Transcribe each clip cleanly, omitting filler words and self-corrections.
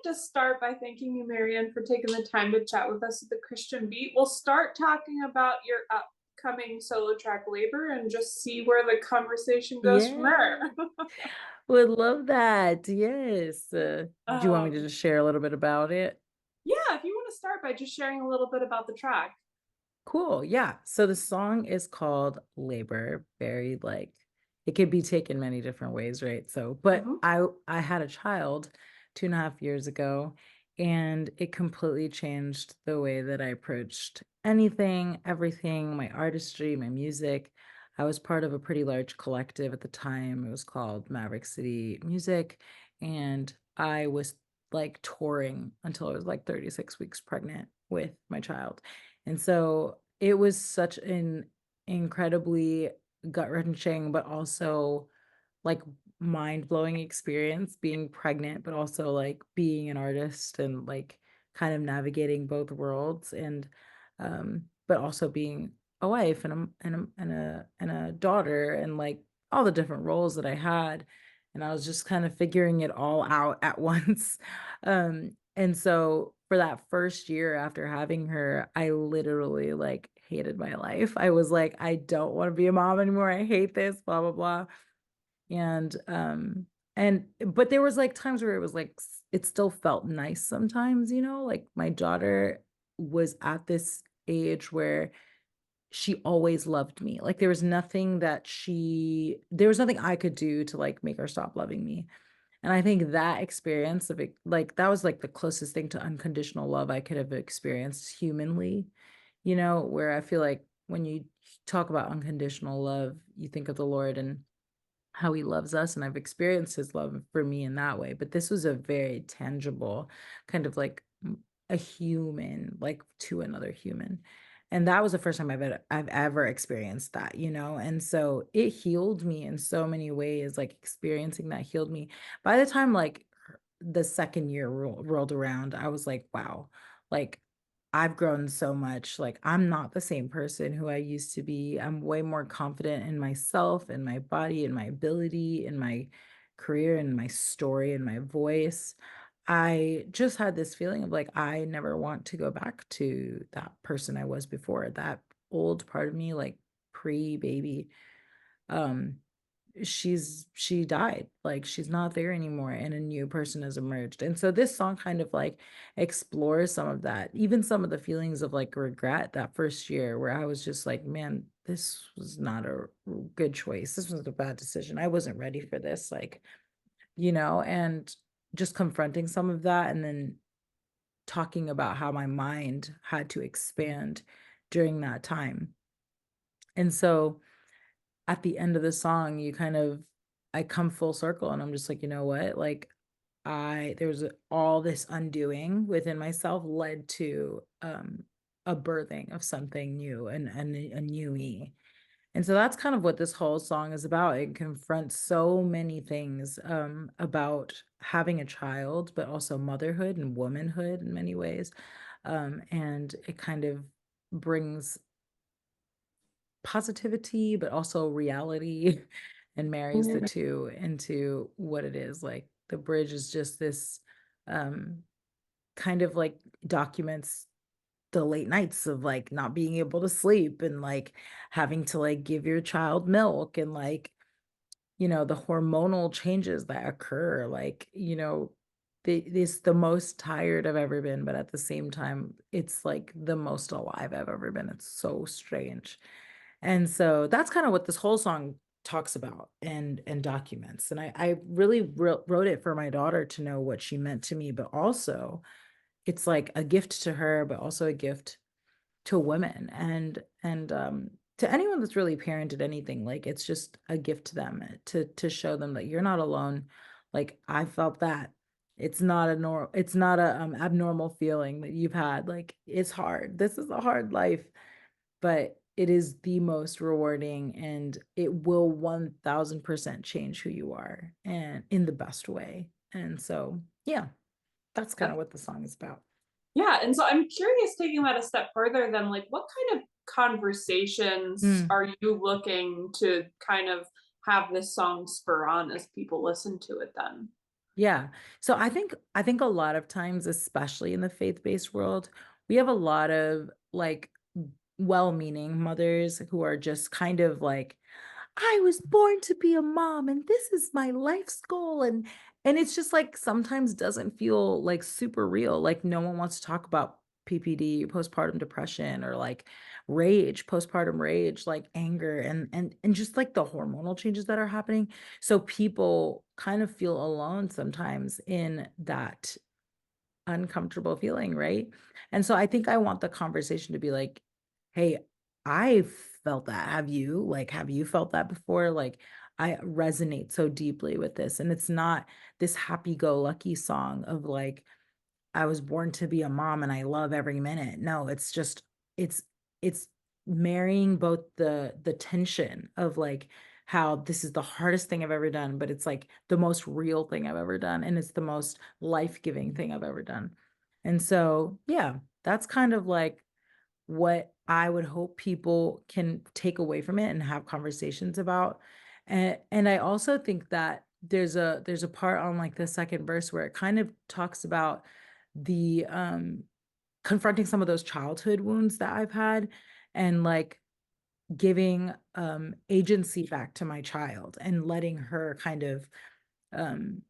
to start by thanking you, Maryanne, for taking the time to chat with us at the Christian Beat. We'll start talking about your upcoming solo track Labor and just see where the conversation goes from Yeah, there. would love that. Yes. Do you want me to um, just share a little bit about it? yeah, if you want to start by just sharing a little bit about the track. Cool. Yeah. So the song is called Labor. Very like it could be taken many different ways, right? So, but Mhm. I had a child 2.5 years ago, and it completely changed the way that I approached anything, everything, my artistry, my music. I was part of a pretty large collective at the time. It was called Maverick City Music, and I was like touring until I was like 36 weeks pregnant with my child. And so it was such an incredibly gut-wrenching, but also like mind-blowing experience being pregnant, but also like being an artist and like kind of navigating both worlds and but also being a wife and a daughter and like all the different roles that I had. And I was just kind of figuring it all out at once. And so for that first year after having her, I literally like hated my life. I was like, I don't want to be a mom anymore. I hate this, blah, blah, blah. And but there was like times where it was like it still felt nice sometimes, like my daughter was at this age where she always loved me. Like there was nothing I could do to like make her stop loving me. And I think that experience of it, like that was like the closest thing to unconditional love I could have experienced humanly, where I feel like when you talk about unconditional love, you think of the Lord and how he loves us. And I've experienced his love for me in that way. But this was a very tangible kind of like a human, like to another human. And that was the first time I've ever experienced that, And so it healed me in so many ways, like experiencing that healed me. By the time like the second year rolled around, I was like, wow, like I've grown so much. Like, I'm not the same person who I used to be. I'm way more confident in myself, in my body, in my ability, in my career, in my story, in my voice. I just had this feeling of like, I never want to go back to that person I was before, that old part of me, like pre-baby. Um, she died, like she's not there anymore and a new person has emerged. And so this song kind of like explores some of that, even some of the feelings of like regret that first year where I was just like, man, this was not a good choice, this was a bad decision, I wasn't ready for this, like, and just confronting some of that and then talking about how my mind had to expand during that time. And so at the end of the song, I come full circle and I'm just like, you know what? Like there's all this undoing within myself led to a birthing of something new and a new me. And so that's kind of what this whole song is about. It confronts so many things about having a child, but also motherhood and womanhood in many ways. And it kind of brings positivity, but also reality and marries the two into what it is. Like the bridge is just this um, kind of like documents the late nights of like not being able to sleep and like having to like give your child milk and like, the hormonal changes that occur. Like, it's the most tired I've ever been, but at the same time, it's like the most alive I've ever been. It's so strange. And so that's kind of what this whole song talks about and documents. And I really wrote it for my daughter to know what she meant to me, but also it's like a gift to her, but also a gift to women and to anyone that's really parented anything. Like it's just a gift to them to show them that you're not alone. Like I felt that. It's not a abnormal feeling that you've had. Like it's hard. This is a hard life, but it is the most rewarding and it will 1000% change who you are and in the best way. And so, yeah, that's kind of what the song is about. Yeah, and so I'm curious, taking that a step further, then, like, what kind of conversations Mm. are you looking to kind of have this song spur on as people listen to it then? Yeah. So I think a lot of times, especially in the faith-based world, we have a lot of like well-meaning mothers who are just kind of like, I was born to be a mom and this is my life's goal. And it's just like sometimes doesn't feel like super real. Like no one wants to talk about PPD, postpartum depression, or like rage, postpartum rage, like anger and just like the hormonal changes that are happening. So people kind of feel alone sometimes in that uncomfortable feeling, right? And so I think I want the conversation to be like, "Hey, I felt that. Have you? Like, have you felt that before? Like, I resonate so deeply with this." And it's not this happy-go-lucky song of like, I was born to be a mom and I love every minute. No, it's just it's it's marrying both the tension of like how this is the hardest thing I've ever done, but it's like the most real thing I've ever done and it's the most life-giving thing I've ever done. And so, yeah, that's kind of like what I would hope people can take away from it and have conversations about. And I also think that there's a part on like the second verse where it kind of talks about the confronting some of those childhood wounds that I've had and like giving agency back to my child and letting her kind of um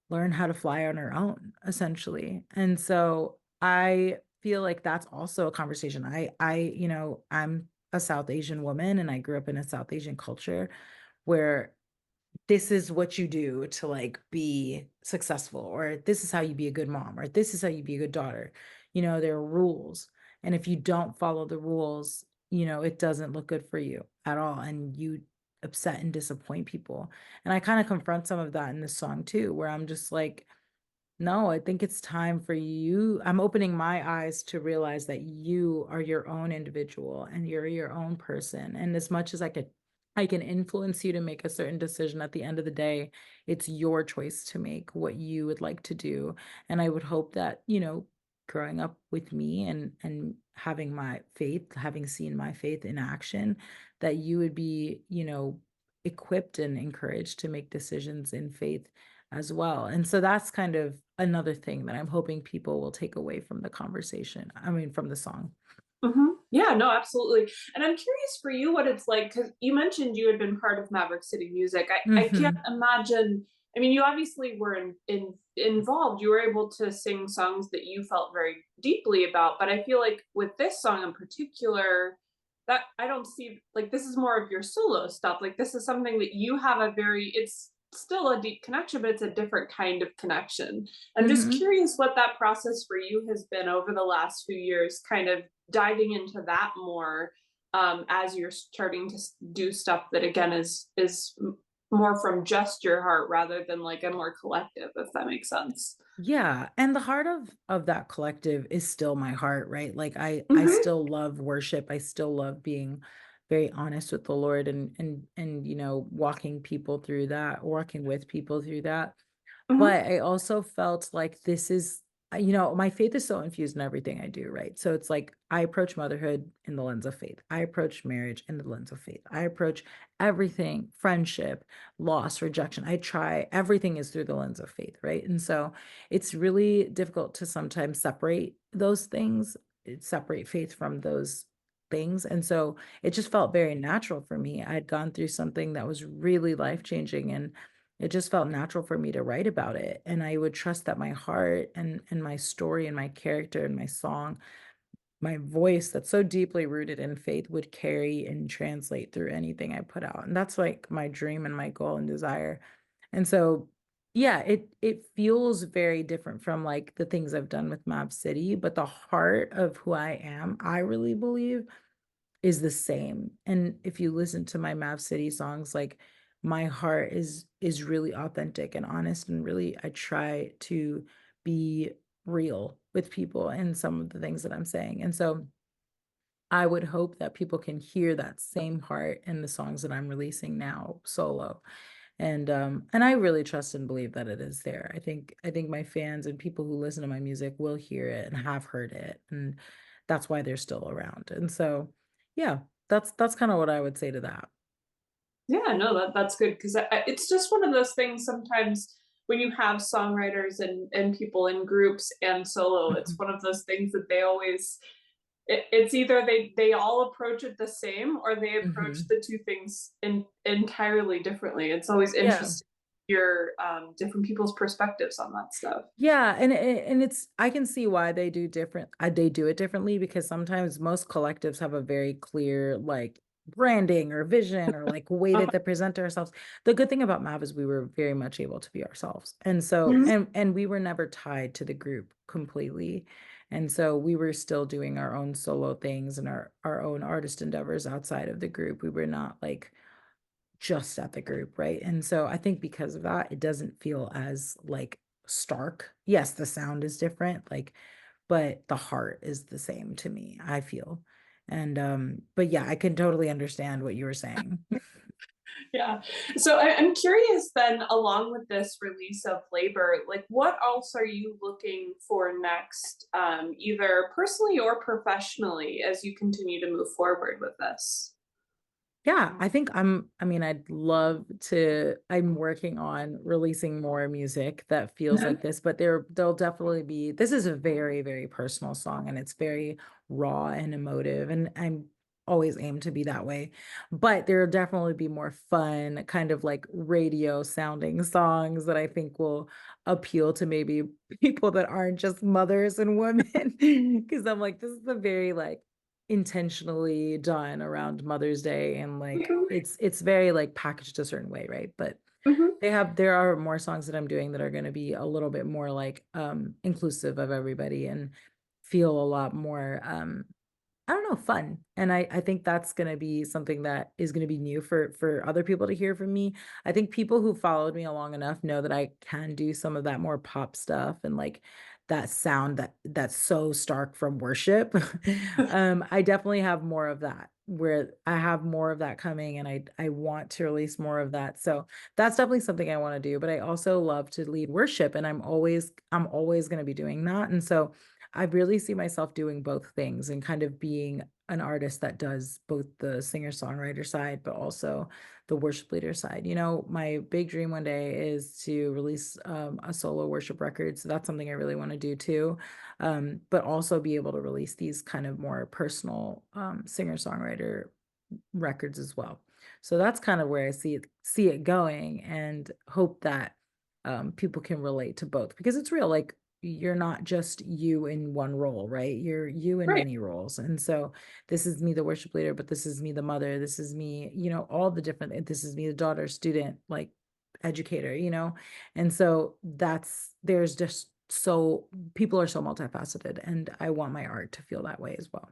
learn how to fly on her own, essentially. And so I feel like that's also a conversation. I'm a South Asian woman and I grew up in a South Asian culture where this is what you do to like be successful, or this is how you be a good mom, or this is how you be a good daughter. There are rules. And if you don't follow the rules, it doesn't look good for you at all. And you upset and disappoint people. And I kind of confront some of that in this song too, where I'm just like, no, I think it's time for you. I'm opening my eyes to realize that you are your own individual and you're your own person. And as much as I can influence you to make a certain decision at the end of the day, it's your choice to make what you would like to do. And I would hope that, growing up with me and having my faith, having seen my faith in action, that you would be, equipped and encouraged to make decisions in faith as well. And so that's kind of another thing that I'm hoping people will take away from the conversation. I mean, from the song. Yeah, no, absolutely. And I'm curious for you what it's like because you mentioned you had been part of Maverick City Music. I can't Hmm. imagine. I mean, you obviously were involved. You were able to sing songs that you felt very deeply about. But I feel like with this song in particular, that I don't see like this is more of your solo stuff. Like this is something that you have a very. It's still a deep connection, but it's a different kind of connection. I'm just Hmm. curious what that process for you has been over the last few years, kind of diving into that more as you're starting to do stuff that again is more from just your heart rather than like a more collective, if that makes sense. Yeah, and the heart of that collective is still my heart, right? Like I Mm-hmm. still love worship. I still love being very honest with the Lord and walking people through that, walking with people through that. Mm-hmm. But I also felt like this is, my faith is so infused in everything I do, right? So it's like I approach motherhood in the lens of faith. I approach marriage in the lens of faith. I approach everything, friendship, loss, rejection. I try, everything is through the lens of faith, right? And so it's really difficult to sometimes separate those things, separate faith from those things. And so it just felt very natural for me. I'd gone through something that was really life-changing and it just felt natural for me to write about it. And I would trust that my heart and my story and my character and my song, my voice that's so deeply rooted in faith would carry and translate through anything I put out. And that's like my dream and my goal and desire. And so yeah, it feels very different from like the things I've done with Map City, but the heart of who I am, I really believe is the same. And if you listen to my Mav City songs, like my heart is really authentic and honest and really I try to be real with people and some of the things that I'm saying. And so I would hope that people can hear that same heart in the songs that I'm releasing now solo. And I really trust and believe that it is there. I think my fans and people who listen to my music will hear it and have heard it. And that's why they're still around. And so yeah, that's kind of what I would say to that. Yeah, no, that's good because it's just one of those things sometimes. when you have songwriters and people in groups and solo, it's Mhm. one of those things that they always it's either they all approach it the same or they approach Mhm. the two things entirely differently. It's always Yeah. interesting your different people's perspectives on that stuff. Yeah, and it's I can see why they do it differently because sometimes most collectives have a very clear like branding or vision or like way that they present ourselves. The good thing about Mav is we were very much able to be ourselves. And so Mhm. and we were never tied to the group completely. And so we were still doing our own solo things and our own artist endeavors outside of the group. We were not like just at the group, right? And so I think because of that, it doesn't feel as like stark. Yes, the sound is different, like, but the heart is the same to me, I feel. And but yeah, I can totally understand what you were saying. Yeah. So I'm curious then, along with this release of Labor, like what else are you looking for next, either personally or professionally, as you continue to move forward with this? Yeah, I think I mean, I'm working on releasing more music that feels Mhm. like this, but there'll definitely be, this is a very, very personal song and it's very raw and emotive, and I'm always aim to be that way. But there'll definitely be more fun, kind of like radio sounding songs that I think will appeal to maybe people that aren't just mothers and women. Because I'm like, this is a very like intentionally done around Mother's Day and like Mhm. it's very like packaged a certain way, right? But Mhm. there are more songs that I'm doing that are going to be a little bit more like inclusive of everybody and feel a lot more I don't know, fun. And I think that's gonna be something that is gonna be new for other people to hear from me. I think people who followed me along enough know that I can do some of that more pop stuff and like that sound that's so stark from worship. I definitely have more of that where I have more of that coming and I want to release more of that. So that's definitely something I want to do. But I also love to lead worship and I'm always going to be doing that. And so I really see myself doing both things and kind of being an artist that does both the singer-songwriter side, but also the worship leader side. You know, my big dream one day is to release a solo worship record. So that's something I really want to do too. But also be able to release these kind of more personal singer-songwriter records as well. So that's kind of where I see it going and hope that people can relate to both because it's real. Like you're not just you in one role, right? You're you in Right. many roles. And so this is me, the worship leader, but this is me, the mother. This is me, you know, all the different, this is me, the daughter, student, like educator, you know? And so there's just so people are so multifaceted and I want my art to feel that way as well.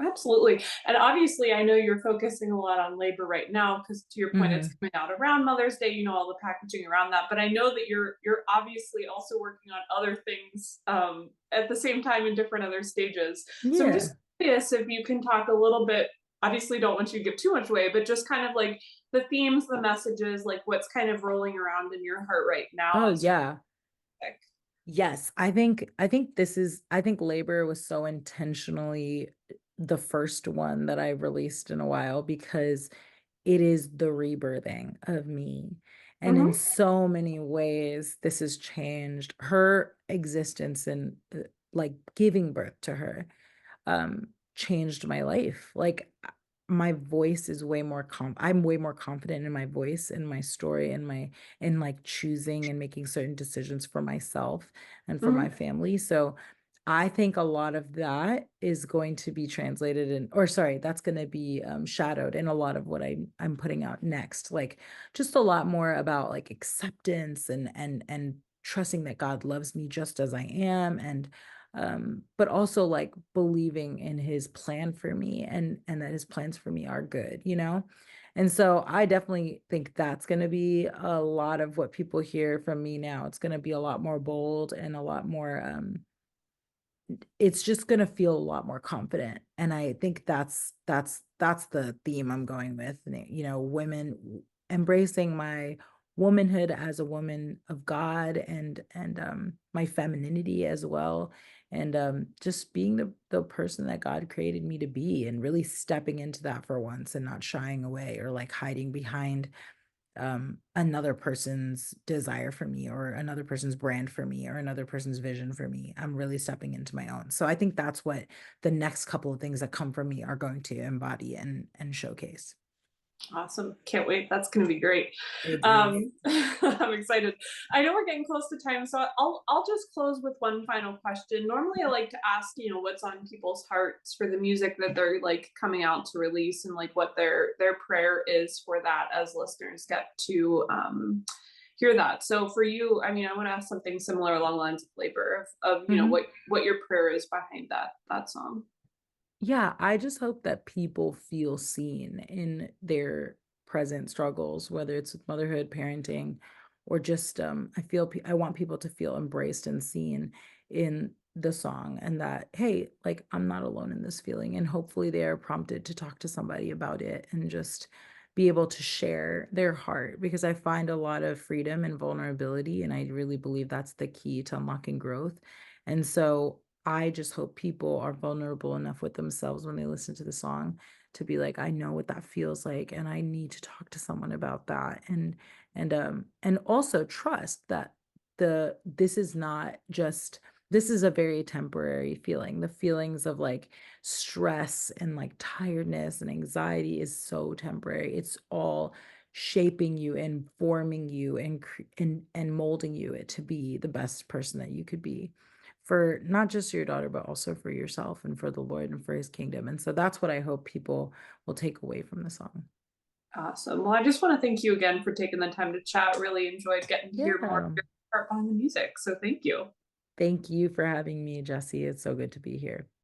Absolutely. And obviously, I know you're focusing a lot on labor right now because to your point, it's Hmm. coming out around Mother's Day, you know, all the packaging around that. But I know that you're obviously also working on other things at the same time in different other stages. So I'm just Yeah. curious if you can talk a little bit, obviously don't want you to give too much away, but just kind of like the themes, the messages, like what's kind of rolling around in your heart right now Oh as you yeah. pick. Yes, I think Labor was so intentionally the first one that I released in a while because it is the rebirthing of me. And in Mm-hmm. so many ways, this has changed her existence and like giving birth to her changed my life. Like my voice is way more I'm way more confident in my voice and my story and my in like choosing and making certain decisions for myself and for my Mm-hmm. family. So I think a lot of that is going to be translated in, or sorry, that's going to be shadowed in a lot of what I'm putting out next. Like just a lot more about like acceptance and trusting that God loves me just as I am, and but also like believing in his plan for me and that his plans for me are good, you know? And so I definitely think that's going to be a lot of what people hear from me now. It's going to be a lot more bold and a lot more it's just going to feel a lot more confident. And I think that's the theme I'm going with, you know, women embracing my womanhood as a woman of God and my femininity as well, and just being the person that God created me to be and really stepping into that for once and not shying away or like hiding behind another person's desire for me, or another person's brand for me, or another person's vision for me. I'm really stepping into my own. So I think that's what the next couple of things that come from me are going to embody and showcase. Awesome. Can't wait. That's going to be great. It is. I'm excited. I know we're getting close to time, so I'll just close with one final question. Normally I like to ask, what's on people's hearts for the music that they're like coming out to release, and like what their prayer is for that as listeners get to hear that. So for you, I mean, I want to ask something similar along the lines of labor of Mhm. what your prayer is behind that song. Yeah, I just hope that people feel seen in their present struggles, whether it's with motherhood, parenting, or just I want people to feel embraced and seen in the song, and that, hey, like, I'm not alone in this feeling, and hopefully they are prompted to talk to somebody about it and just be able to share their heart, because I find a lot of freedom and vulnerability, and I really believe that's the key to unlocking growth. And so I just hope people are vulnerable enough with themselves when they listen to the song to be like, I know what that feels like, and I need to talk to someone about that. And also trust that this is not just, this is a very temporary feeling. The feelings of like stress and like tiredness and anxiety is so temporary. It's all shaping you and forming you and molding you to be the best person that you could be, for not just your daughter, but also for yourself and for the Lord and for his kingdom. And so that's what I hope people will take away from the song. Awesome. Well, I just want to thank you again for taking the time to chat. Really enjoyed getting to hear more of Yeah. your heart behind the music. So thank you. Thank you for having me, Jesse. It's so good to be here.